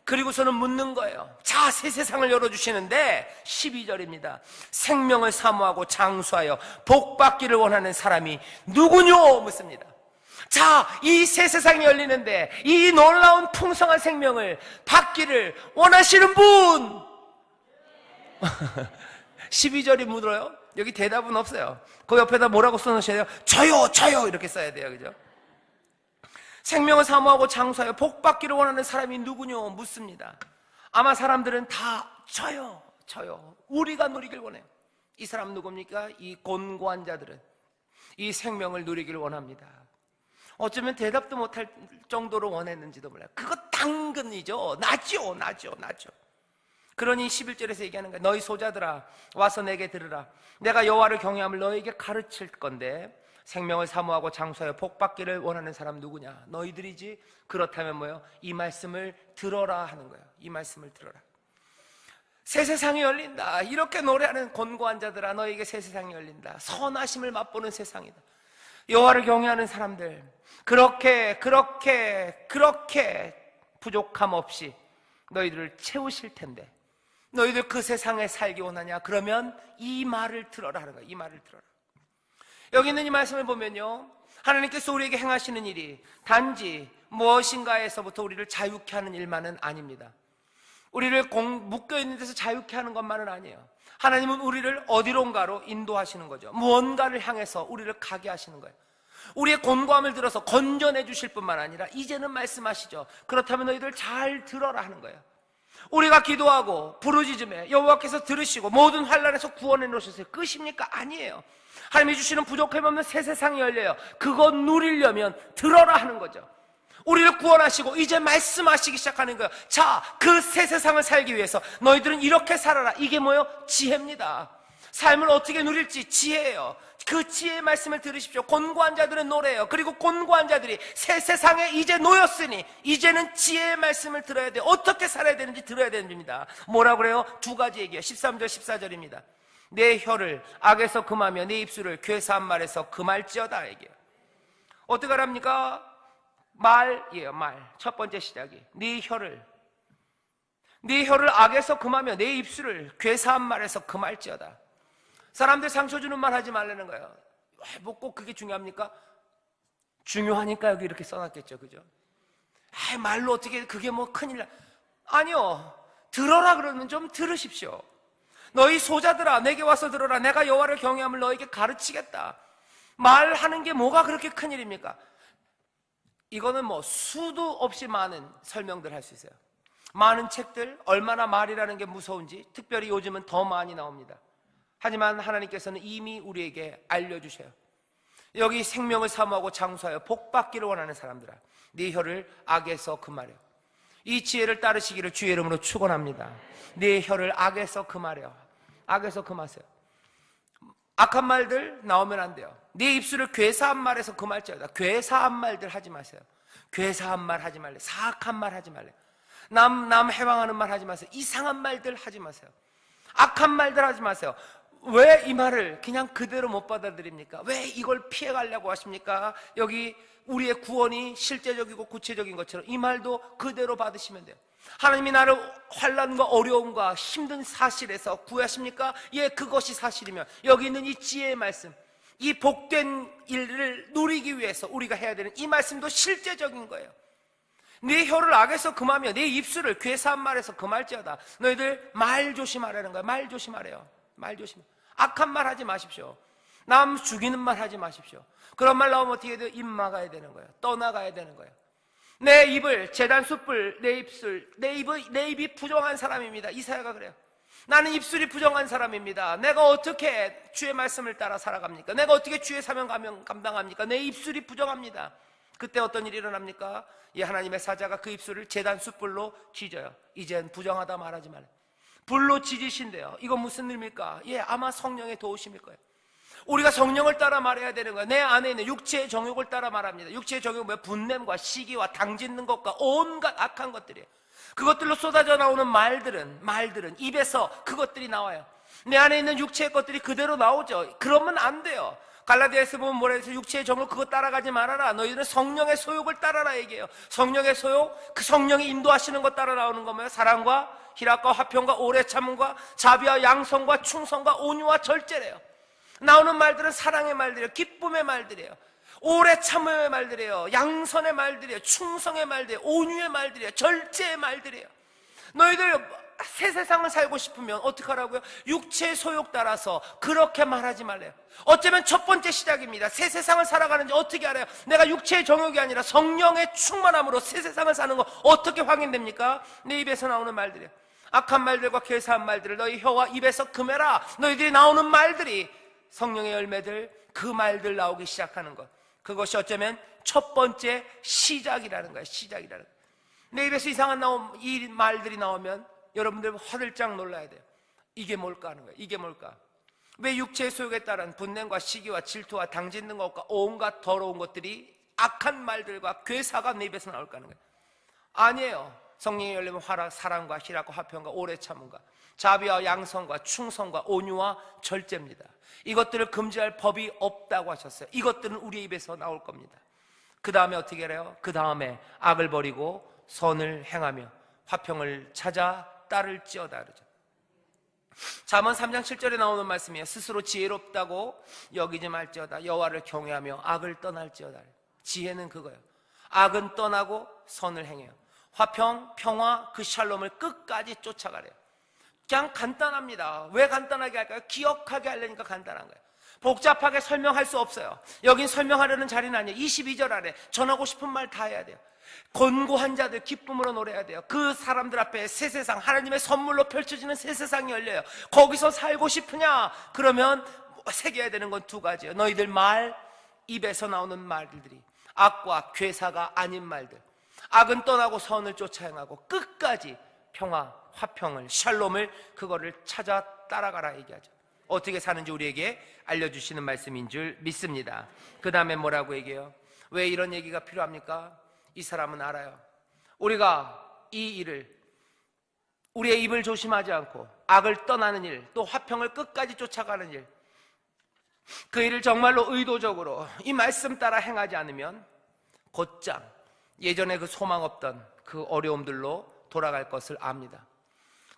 그리고서는 묻는 거예요. 자, 새 세상을 열어주시는데 12절입니다. 생명을 사모하고 장수하여 복받기를 원하는 사람이 누구뇨? 묻습니다. 자, 이 새 세상이 열리는데 이 놀라운 풍성한 생명을 받기를 원하시는 분 12절이 묻어요. 여기 대답은 없어요. 그 옆에다 뭐라고 써놓으셔야 돼요? 저요, 저요 이렇게 써야 돼요. 그죠? 생명을 사모하고 장수하여 복받기를 원하는 사람이 누구뇨? 묻습니다. 아마 사람들은 다 저요, 저요. 우리가 누리길 원해요. 이 사람 누굽니까? 이 곤고한 자들은 이 생명을 누리길 원합니다. 어쩌면 대답도 못할 정도로 원했는지도 몰라요. 그거 당근이죠. 나죠. 그러니 11절에서 얘기하는 거예요. 너희 소자들아 와서 내게 들으라. 내가 여호와를 경외함을 너에게 가르칠 건데 생명을 사모하고 장수하여 복받기를 원하는 사람 누구냐? 너희들이지. 그렇다면 뭐예요? 이 말씀을 들어라 하는 거예요. 이 말씀을 들어라. 새 세상이 열린다. 이렇게 노래하는 곤고한 자들아 너에게 새 세상이 열린다. 선하심을 맛보는 세상이다. 여호와를 경외하는 사람들, 그렇게 부족함 없이 너희들을 채우실 텐데 너희들 그 세상에 살기 원하냐? 그러면 이 말을 들어라 하는 거예요. 이 말을 들어라. 여기 있는 이 말씀을 보면요, 하나님께서 우리에게 행하시는 일이 단지 무엇인가에서부터 우리를 자유케 하는 일만은 아닙니다. 우리를 묶여있는 데서 자유케 하는 것만은 아니에요. 하나님은 우리를 어디론가로 인도하시는 거죠. 무언가를 향해서 우리를 가게 하시는 거예요. 우리의 곤고함을 들어서 건져내 주실 뿐만 아니라 이제는 말씀하시죠. 그렇다면 너희들 잘 들어라 하는 거예요. 우리가 기도하고 부르짖음에 여호와께서 들으시고 모든 환난에서 구원해 놓으셨어요. 끝입니까? 아니에요. 하나님이 주시는 부족함이 없는 새 세상이 열려요. 그거 누리려면 들어라 하는 거죠. 우리를 구원하시고 이제 말씀하시기 시작하는 거예요. 자, 그 새 세상을 살기 위해서 너희들은 이렇게 살아라. 이게 뭐예요? 지혜입니다. 삶을 어떻게 누릴지 지혜예요. 그 지혜의 말씀을 들으십시오. 곤고한 자들은 노래예요. 그리고 곤고한 자들이 새 세상에 이제 놓였으니 이제는 지혜의 말씀을 들어야 돼요. 어떻게 살아야 되는지 들어야 됩니다. 뭐라고 그래요? 두 가지 얘기예요. 13절 14절입니다 내 혀를 악에서 금하며 내 입술을 괴사한 말에서 금할지어다 얘기해요. 어떻게 하랍니까? 말이에요. 말. 첫 번째 시작이 네 혀를 악에서 금하며 내 입술을 괴사한 말에서 금할지어다. 사람들 상처 주는 말 하지 말라는 거예요. 뭐 꼭 그게 중요합니까? 중요하니까 여기 이렇게 써놨겠죠. 그죠? 말로 어떻게 그게 뭐 큰일 나. 아니요. 들어라 그러면 좀 들으십시오. 너희 소자들아 내게 와서 들어라. 내가 여호와를 경외함을 너에게 가르치겠다. 말하는 게 뭐가 그렇게 큰일입니까? 이거는 뭐 수도 없이 많은 설명들 할 수 있어요. 많은 책들, 얼마나 말이라는 게 무서운지 특별히 요즘은 더 많이 나옵니다. 하지만 하나님께서는 이미 우리에게 알려주셔요. 여기 생명을 사모하고 장수하여 복받기를 원하는 사람들아 네 혀를 악에서 금하려. 이 지혜를 따르시기를 주의 이름으로 축원합니다. 네 혀를 악에서 금하려. 악에서 금하세요. 악한 말들 나오면 안 돼요. 네 입술을 괴사한 말에서 금할지어다. 괴사한 말들 하지 마세요. 괴사한 말 하지 말래. 사악한 말 하지 말래. 남 해방하는 말 하지 마세요. 이상한 말들 하지 마세요. 악한 말들 하지 마세요. 왜 이 말을 그냥 그대로 못 받아들입니까? 왜 이걸 피해가려고 하십니까? 여기 우리의 구원이 실제적이고 구체적인 것처럼 이 말도 그대로 받으시면 돼요. 하나님이 나를 환난과 어려움과 힘든 사실에서 구하십니까? 예, 그것이 사실이면 여기 있는 이 지혜의 말씀, 이 복된 일을 누리기 위해서 우리가 해야 되는 이 말씀도 실제적인 거예요. 네 혀를 악에서 금하며 네 입술을 괴사한 말에서 금할지어다. 너희들 말 조심하라는 거야. 말 조심하래요. 말 조심. 악한 말 하지 마십시오. 남 죽이는 말 하지 마십시오. 그런 말 나오면 어떻게 돼요? 입 막아야 되는 거예요. 떠나가야 되는 거예요. 내 입을 제단 숯불, 내 입술, 내 입이 부정한 사람입니다. 이사야가 그래요. 나는 입술이 부정한 사람입니다. 내가 어떻게 주의 말씀을 따라 살아갑니까? 내가 어떻게 주의 사명 감당합니까? 내 입술이 부정합니다. 그때 어떤 일이 일어납니까? 이 하나님의 사자가 그 입술을 제단 숯불로 지져요. 이젠 부정하다 말하지 말아요. 불로 지지신대요. 이건 무슨 일입니까? 아마 성령의 도우심일 거예요. 우리가 성령을 따라 말해야 되는 거예요. 내 안에 있는 육체의 정욕을 따라 말합니다. 육체의 정욕은 뭐예요? 분냄과 시기와 당짓는 것과 온갖 악한 것들이에요. 그것들로 쏟아져 나오는 말들은 입에서 그것들이 나와요. 내 안에 있는 육체의 것들이 그대로 나오죠. 그러면 안 돼요. 갈라디아에서 보면 뭐라 해서 육체의 정욕 그거 따라가지 말아라. 너희들은 성령의 소욕을 따라라 얘기해요. 성령의 소욕, 그 성령이 인도하시는 것 따라 나오는 거 뭐예요? 사랑과 희락과 화평과 오래 참음과 자비와 양성과 충성과 온유와 절제래요. 나오는 말들은 사랑의 말들이에요. 기쁨의 말들이에요. 오래 참음의 말들이에요. 양선의 말들이에요. 충성의 말들이에요. 온유의 말들이에요. 절제의 말들이에요. 너희들 새 세상을 살고 싶으면 어떻게 하라고요? 육체의 소욕 따라서 그렇게 말하지 말래요. 어쩌면 첫 번째 시작입니다. 새 세상을 살아가는지 어떻게 알아요? 내가 육체의 정욕이 아니라 성령의 충만함으로 새 세상을 사는 거 어떻게 확인됩니까? 내 입에서 나오는 말들이에요. 악한 말들과 괴사한 말들을 너희 혀와 입에서 금해라. 너희들이 나오는 말들이 성령의 열매들, 그 말들 나오기 시작하는 것, 그것이 어쩌면 첫 번째 시작이라는 거예요. 시작이라는 거예요. 내 입에서 이상한 이 말들이 나오면 여러분들 화들짝 놀라야 돼요. 이게 뭘까 하는 거예요. 이게 뭘까? 왜 육체의 소욕에 따른 분냄과 시기와 질투와 당짓는 것과 온갖 더러운 것들이 악한 말들과 괴사가 내 입에서 나올까 하는 거예요. 아니에요. 성령의 열매는 사랑과 희락과 화평과 오래 참음과 자비와 양성과 충성과 온유와 절제입니다. 이것들을 금지할 법이 없다고 하셨어요. 이것들은 우리의 입에서 나올 겁니다. 그 다음에 어떻게 해요? 그 다음에 악을 버리고 선을 행하며 화평을 찾아 따를지어다 그러죠. 잠언 3장 7절에 나오는 말씀이에요. 스스로 지혜롭다고 여기지 말지어다. 여호와를 경외하며 악을 떠날지어다. 지혜는 그거예요. 악은 떠나고 선을 행해요. 화평, 평화, 그 샬롬을 끝까지 쫓아가래요. 그냥 간단합니다. 왜 간단하게 할까요? 기억하게 하려니까 간단한 거예요. 복잡하게 설명할 수 없어요. 여긴 설명하려는 자리는 아니에요. 22절 안에 전하고 싶은 말 다 해야 돼요. 곤고한 자들 기쁨으로 노래해야 돼요. 그 사람들 앞에 새 세상, 하나님의 선물로 펼쳐지는 새 세상이 열려요. 거기서 살고 싶으냐? 그러면 새겨야 되는 건 두 가지예요. 너희들 말, 입에서 나오는 말들이 악과 괴사가 아닌 말들, 악은 떠나고 선을 쫓아 행하고 끝까지 평화, 화평을, 샬롬을, 그거를 찾아 따라가라 얘기하죠. 어떻게 사는지 우리에게 알려주시는 말씀인 줄 믿습니다. 그 다음에 뭐라고 얘기해요? 왜 이런 얘기가 필요합니까? 이 사람은 알아요. 우리가 이 일을, 우리의 입을 조심하지 않고 악을 떠나는 일, 또 화평을 끝까지 쫓아가는 일, 그 일을 정말로 의도적으로 이 말씀 따라 행하지 않으면 곧장 예전에 그 소망 없던 그 어려움들로 돌아갈 것을 압니다.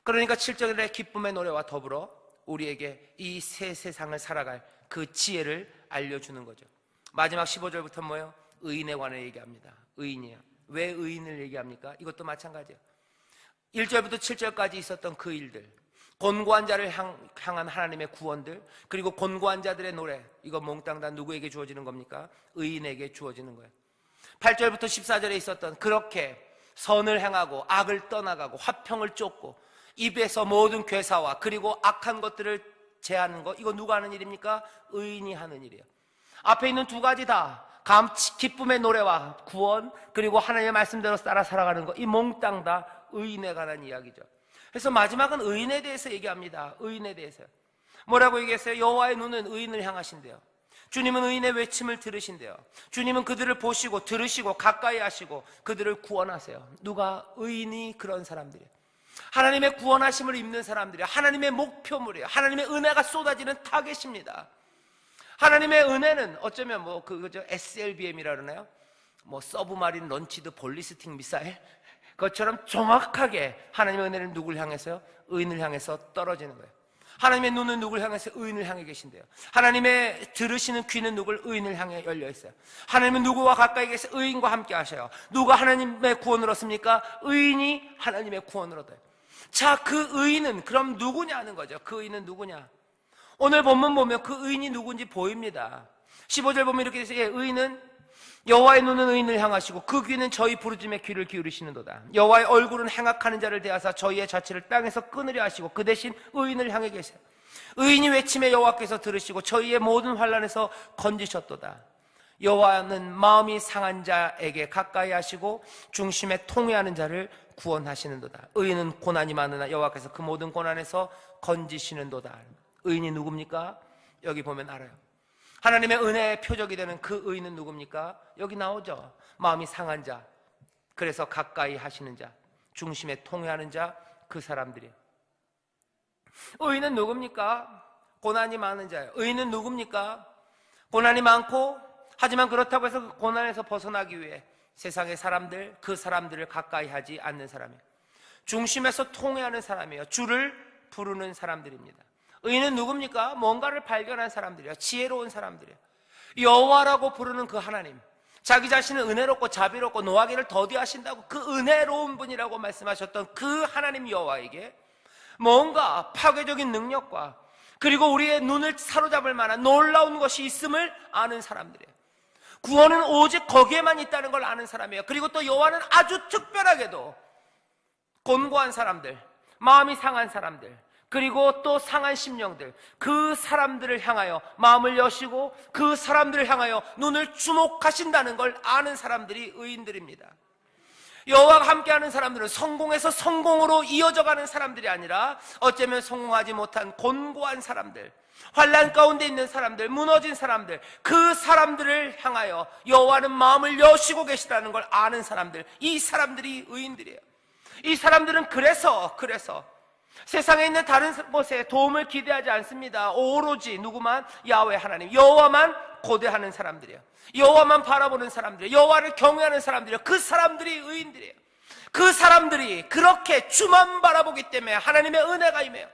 그러니까 7절의 기쁨의 노래와 더불어 우리에게 이 새 세상을 살아갈 그 지혜를 알려주는 거죠. 마지막 15절부터 뭐예요? 의인에 관해 얘기합니다. 의인이에요. 왜 의인을 얘기합니까? 이것도 마찬가지예요. 1절부터 7절까지 있었던 그 일들, 곤고한 자를 향한 하나님의 구원들, 그리고 곤고한 자들의 노래, 이거 몽땅 다 누구에게 주어지는 겁니까? 의인에게 주어지는 거예요. 8절부터 14절에 있었던 그렇게 선을 행하고 악을 떠나가고 화평을 쫓고 입에서 모든 괴사와 그리고 악한 것들을 제하는 것, 이거 누가 하는 일입니까? 의인이 하는 일이에요. 앞에 있는 두 가지 다 기쁨의 노래와 구원, 그리고 하나님의 말씀대로 따라 살아가는 것, 이 몽땅 다 의인에 관한 이야기죠. 그래서 마지막은 의인에 대해서 얘기합니다. 의인에 대해서 뭐라고 얘기했어요? 여호와의 눈은 의인을 향하신대요. 주님은 의인의 외침을 들으신대요. 주님은 그들을 보시고 들으시고 가까이 하시고 그들을 구원하세요. 누가? 의인이 그런 사람들이에요. 하나님의 구원하심을 입는 사람들이에요. 하나님의 목표물이에요. 하나님의 은혜가 쏟아지는 타겟입니다. 하나님의 은혜는 어쩌면 그거죠, SLBM이라 그러나요? 서브마린 런치드 볼리스틱 미사일, 그것처럼 정확하게 하나님의 은혜는 누굴 향해서요? 의인을 향해서 떨어지는 거예요. 하나님의 눈은 누굴 향해서? 의인을 향해 계신대요. 하나님의 들으시는 귀는 누굴? 의인을 향해 열려 있어요. 하나님은 누구와 가까이 계세요? 의인과 함께 하셔요. 누가 하나님의 구원을 얻습니까? 의인이 하나님의 구원을 얻어요. 자, 그 의인은 그럼 누구냐는 거죠. 그 의인은 누구냐? 오늘 본문 보면 그 의인이 누군지 보입니다. 15절 보면 이렇게 되어 있어요. 의인은 여호와의 눈은 의인을 향하시고 그 귀는 저희 부르짖음에 귀를 기울이시는도다. 여호와의 얼굴은 행악하는 자를 대하사 저희의 자취를 땅에서 끊으려 하시고 그 대신 의인을 향해 계세요. 의인이 외침에 여호와께서 들으시고 저희의 모든 환난에서 건지셨도다. 여호와는 마음이 상한 자에게 가까이 하시고 중심에 통회하는 자를 구원하시는도다. 의인은 고난이 많으나 여호와께서 그 모든 고난에서 건지시는도다. 의인이 누굽니까? 여기 보면 알아요. 하나님의 은혜의 표적이 되는 그 의인은 누굽니까? 여기 나오죠. 마음이 상한 자, 그래서 가까이 하시는 자, 중심에 통회하는 자, 그 사람들이에요. 의인은 누굽니까? 고난이 많은 자예요. 의인은 누굽니까? 고난이 많고, 하지만 그렇다고 해서 그 고난에서 벗어나기 위해 세상의 사람들, 그 사람들을 가까이 하지 않는 사람이에요. 중심에서 통회하는 사람이에요. 주를 부르는 사람들입니다. 의인은 누굽니까? 뭔가를 발견한 사람들이에요. 지혜로운 사람들이에요. 여호와라고 부르는 그 하나님, 자기 자신은 은혜롭고 자비롭고 노하기를 더디하신다고 그 은혜로운 분이라고 말씀하셨던 그 하나님 여호와에게 뭔가 파괴적인 능력과 그리고 우리의 눈을 사로잡을 만한 놀라운 것이 있음을 아는 사람들이에요. 구원은 오직 거기에만 있다는 걸 아는 사람이에요. 그리고 또 여호와는 아주 특별하게도 곤고한 사람들, 마음이 상한 사람들, 그리고 또 상한 심령들, 그 사람들을 향하여 마음을 여시고 그 사람들을 향하여 눈을 주목하신다는 걸 아는 사람들이 의인들입니다. 여호와가 함께하는 사람들은 성공에서 성공으로 이어져가는 사람들이 아니라 어쩌면 성공하지 못한 곤고한 사람들, 환난 가운데 있는 사람들, 무너진 사람들, 그 사람들을 향하여 여호와는 마음을 여시고 계시다는 걸 아는 사람들, 이 사람들이 의인들이에요. 이 사람들은 그래서 세상에 있는 다른 곳에 도움을 기대하지 않습니다. 오로지 누구만? 야훼 하나님, 여호와만 고대하는 사람들이에요. 여호와만 바라보는 사람들이에요. 여호와를 경외하는 사람들이에요. 그 사람들이 의인들이에요. 그 사람들이 그렇게 주만 바라보기 때문에 하나님의 은혜가 임해요.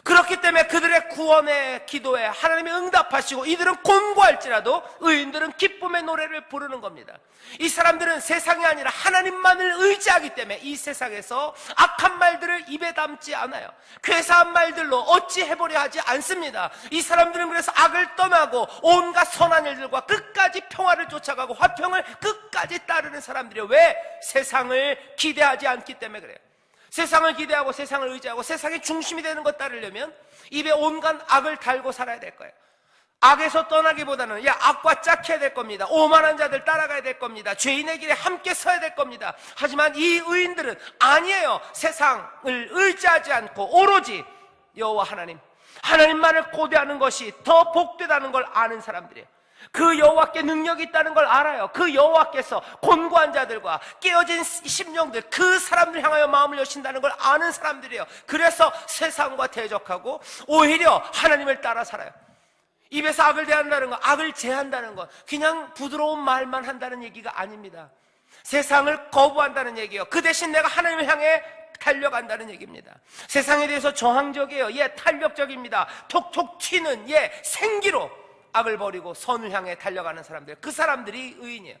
그렇기 때문에 그들의 구원의 기도에 하나님이 응답하시고 이들은 곤고할지라도 의인들은 기쁨의 노래를 부르는 겁니다. 이 사람들은 세상이 아니라 하나님만을 의지하기 때문에 이 세상에서 악한 말들을 입에 담지 않아요. 괴사한 말들로 어찌 해보려 하지 않습니다. 이 사람들은 그래서 악을 떠나고 온갖 선한 일들과 끝까지 평화를 쫓아가고 화평을 끝까지 따르는 사람들이에요. 왜? 세상을 기대하지 않기 때문에 그래요. 세상을 기대하고 세상을 의지하고 세상의 중심이 되는 것 따르려면 입에 온갖 악을 달고 살아야 될 거예요. 악에서 떠나기보다는 악과 짝해야 될 겁니다. 오만한 자들 따라가야 될 겁니다. 죄인의 길에 함께 서야 될 겁니다. 하지만 이 의인들은 아니에요. 세상을 의지하지 않고 오로지 여호와 하나님만을 고대하는 것이 더 복되다는 걸 아는 사람들이에요. 그 여호와께 능력이 있다는 걸 알아요. 그 여호와께서 곤고한 자들과 깨어진 심령들, 그 사람들 향하여 마음을 여신다는 걸 아는 사람들이에요. 그래서 세상과 대적하고 오히려 하나님을 따라 살아요. 입에서 악을 대한다는 것, 악을 제한다는 것, 그냥 부드러운 말만 한다는 얘기가 아닙니다. 세상을 거부한다는 얘기예요. 그 대신 내가 하나님을 향해 달려간다는 얘기입니다. 세상에 대해서 저항적이에요. 탄력적입니다. 톡톡 튀는 생기로 악을 버리고 선을 향해 달려가는 사람들, 그 사람들이 의인이에요.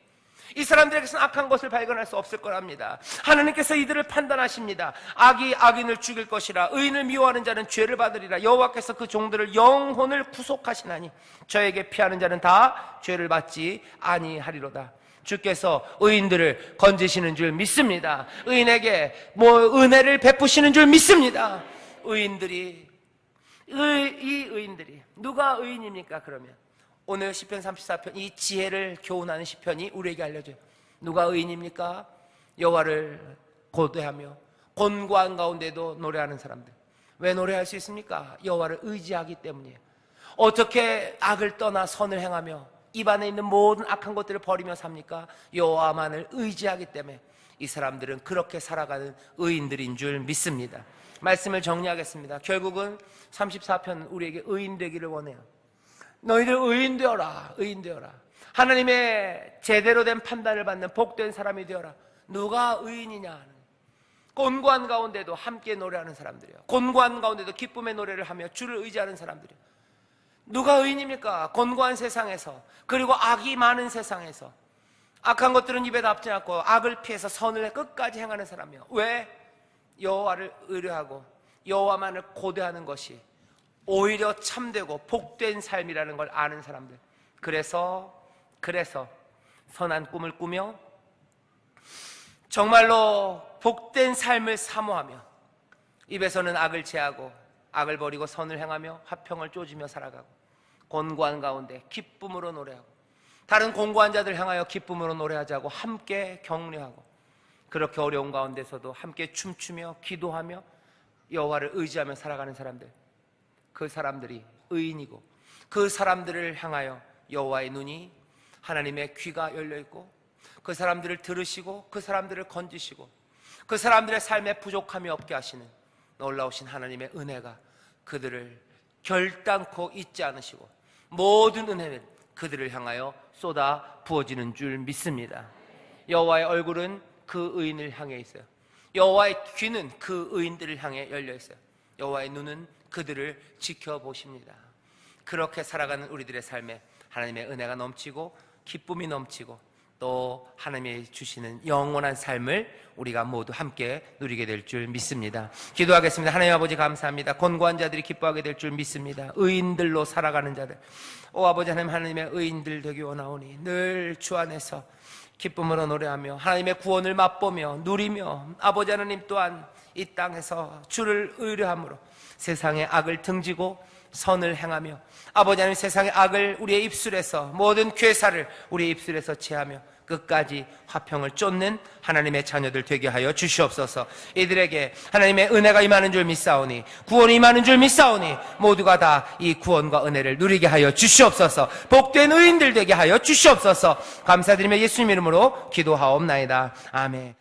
이 사람들에게서는 악한 것을 발견할 수 없을 거랍니다. 하나님께서 이들을 판단하십니다. 악이 악인을 죽일 것이라 의인을 미워하는 자는 죄를 받으리라. 여호와께서 그 종들을 영혼을 구속하시나니 저에게 피하는 자는 다 죄를 받지 아니하리로다. 주께서 의인들을 건지시는 줄 믿습니다. 의인에게 은혜를 베푸시는 줄 믿습니다. 이 의인들이 누가 의인입니까? 그러면 오늘 시편 34편, 이 지혜를 교훈하는 시편이 우리에게 알려줘요. 누가 의인입니까? 여호와를 고대하며 곤고한 가운데도 노래하는 사람들. 왜 노래할 수 있습니까? 여호와를 의지하기 때문이에요. 어떻게 악을 떠나 선을 행하며 입안에 있는 모든 악한 것들을 버리며 삽니까? 여호와만을 의지하기 때문에 이 사람들은 그렇게 살아가는 의인들인 줄 믿습니다. 말씀을 정리하겠습니다. 결국은 34편 우리에게 의인 되기를 원해요. 너희들 의인 되어라. 하나님의 제대로 된 판단을 받는 복된 사람이 되어라. 누가 의인이냐? 곤고한 가운데도 함께 노래하는 사람들이에요. 곤고한 가운데도 기쁨의 노래를 하며 주를 의지하는 사람들이에요. 누가 의인입니까? 곤고한 세상에서, 그리고 악이 많은 세상에서 악한 것들은 입에 담지 않고 악을 피해서 선을 끝까지 행하는 사람이에요. 왜? 여호와를 의뢰하고 여호와만을 고대하는 것이 오히려 참되고 복된 삶이라는 걸 아는 사람들. 그래서 선한 꿈을 꾸며 정말로 복된 삶을 사모하며 입에서는 악을 제하고 악을 버리고 선을 행하며 화평을 쪼지며 살아가고 곤고한 가운데 기쁨으로 노래하고 다른 공고한 자들 향하여 기쁨으로 노래하자고 함께 격려하고 그렇게 어려운 가운데서도 함께 춤추며 기도하며 여호와를 의지하며 살아가는 사람들, 그 사람들이 의인이고 그 사람들을 향하여 여호와의 눈이, 하나님의 귀가 열려있고 그 사람들을 들으시고 그 사람들을 건지시고 그 사람들의 삶에 부족함이 없게 하시는 놀라우신 하나님의 은혜가 그들을 결단코 잊지 않으시고 모든 은혜는 그들을 향하여 쏟아 부어지는 줄 믿습니다. 여호와의 얼굴은 그 의인을 향해 있어요. 여호와의 귀는 그 의인들을 향해 열려 있어요. 여호와의 눈은 그들을 지켜보십니다. 그렇게 살아가는 우리들의 삶에 하나님의 은혜가 넘치고 기쁨이 넘치고 또 하나님이 주시는 영원한 삶을 우리가 모두 함께 누리게 될 줄 믿습니다. 기도하겠습니다. 하나님 아버지 감사합니다. 곤고한 자들이 기뻐하게 될 줄 믿습니다. 의인들로 살아가는 자들, 오 아버지 하나님, 하나님의 의인들 되기 원하오니 늘 주 안에서 기쁨으로 노래하며 하나님의 구원을 맛보며 누리며 아버지 하나님 또한 이 땅에서 주를 의뢰함으로 세상의 악을 등지고 선을 행하며 아버지 하나님 세상의 악을 우리의 입술에서 모든 괴사를 우리의 입술에서 제하며 끝까지 화평을 쫓는 하나님의 자녀들 되게 하여 주시옵소서. 이들에게 하나님의 은혜가 임하는 줄 믿사오니 구원이 임하는 줄 믿사오니 모두가 다 이 구원과 은혜를 누리게 하여 주시옵소서. 복된 의인들 되게 하여 주시옵소서. 감사드리며 예수님 이름으로 기도하옵나이다. 아멘.